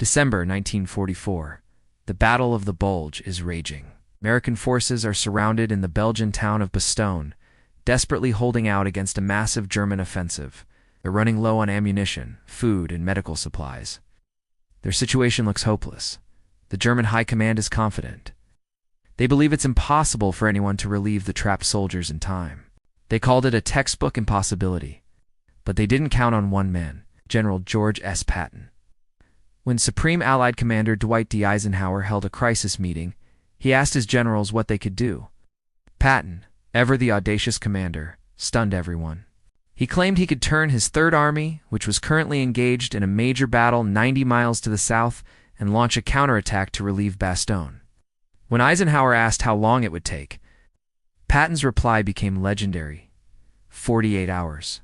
December 1944. The Battle of the Bulge is raging. American forces are surrounded in the Belgian town of Bastogne, desperately holding out against a massive German offensive. They're running low on ammunition, food, and medical supplies. Their situation looks hopeless. The German high command is confident. They believe it's impossible for anyone to relieve the trapped soldiers in time. They called it a textbook impossibility. But they didn't count on one man, General George S. Patton. When Supreme Allied Commander Dwight D. Eisenhower held a crisis meeting, he asked his generals what they could do. Patton, ever the audacious commander, stunned everyone. He claimed he could turn his Third Army, which was currently engaged in a major battle 90 miles to the south, and launch a counterattack to relieve Bastogne. When Eisenhower asked how long it would take, Patton's reply became legendary: 48 hours.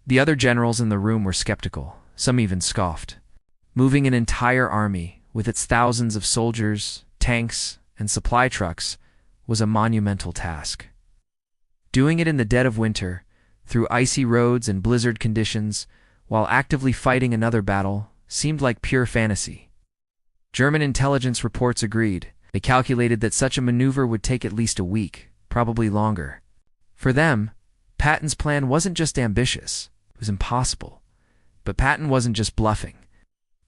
The other generals in the room were skeptical. Some even scoffed. Moving an entire army, with its thousands of soldiers, tanks, and supply trucks, was a monumental task. Doing it in the dead of winter, through icy roads and blizzard conditions, while actively fighting another battle, seemed like pure fantasy. German intelligence reports agreed. They calculated that such a maneuver would take at least a week, probably longer. For them, Patton's plan wasn't just ambitious, it was impossible. But Patton wasn't just bluffing.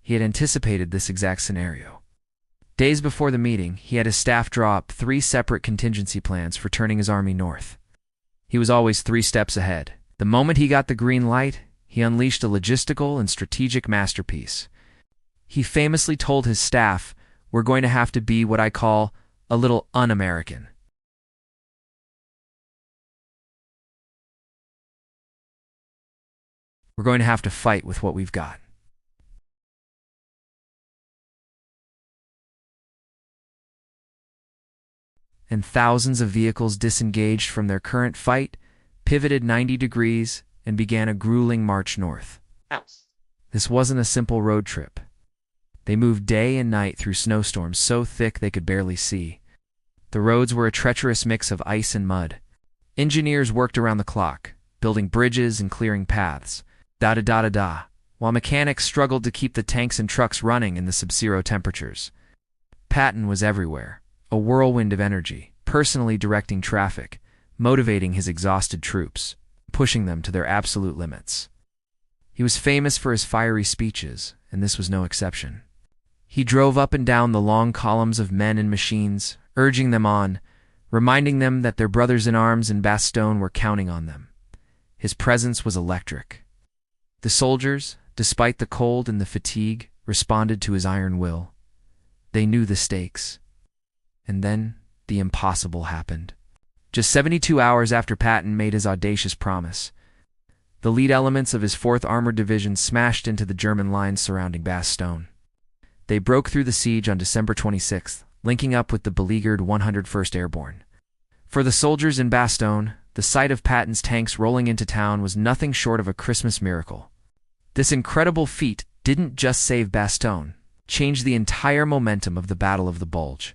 He had anticipated this exact scenario. Days before the meeting, he had his staff draw up 3 separate contingency plans for turning his army north. He was always 3 steps ahead. The moment he got the green light, he unleashed a logistical and strategic masterpiece. He famously told his staff, "We're going to have to be what I call a little un-American." We're going to have to fight with what we've got. And thousands of vehicles disengaged from their current fight, pivoted 90 degrees, and began a grueling march north. This wasn't a simple road trip. They moved day and night through snowstorms so thick they could barely see. The roads were a treacherous mix of ice and mud. Engineers worked around the clock, building bridges and clearing paths, while mechanics struggled to keep the tanks and trucks running in the sub-zero temperatures. Patton was everywhere, a whirlwind of energy, personally directing traffic, motivating his exhausted troops, pushing them to their absolute limits. He was famous for his fiery speeches, and this was no exception. He drove up and down the long columns of men and machines, urging them on, reminding them that their brothers in arms in Bastogne were counting on them. His presence was electric. The soldiers, despite the cold and the fatigue, responded to his iron will. They knew the stakes. And then the impossible happened. Just 72 hours after Patton made his audacious promise, the lead elements of his 4th Armored Division smashed into the German lines surrounding Bastogne. They broke through the siege on December 26th, linking up with the beleaguered 101st Airborne. For the soldiers in Bastogne, the sight of Patton's tanks rolling into town was nothing short of a Christmas miracle. This incredible feat didn't just save Bastogne, it changed the entire momentum of the Battle of the Bulge.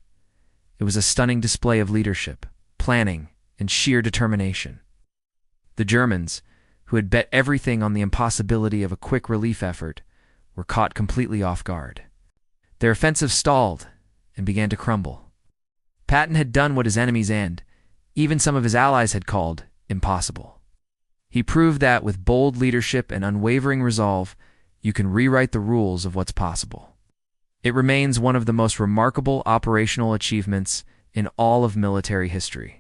It was a stunning display of leadership, planning, and sheer determination. The Germans, who had bet everything on the impossibility of a quick relief effort, were caught completely off guard. Their offensive stalled and began to crumble. Patton had done what his enemies and even some of his allies had called impossible. He proved that with bold leadership and unwavering resolve, you can rewrite the rules of what's possible. It remains one of the most remarkable operational achievements in all of military history.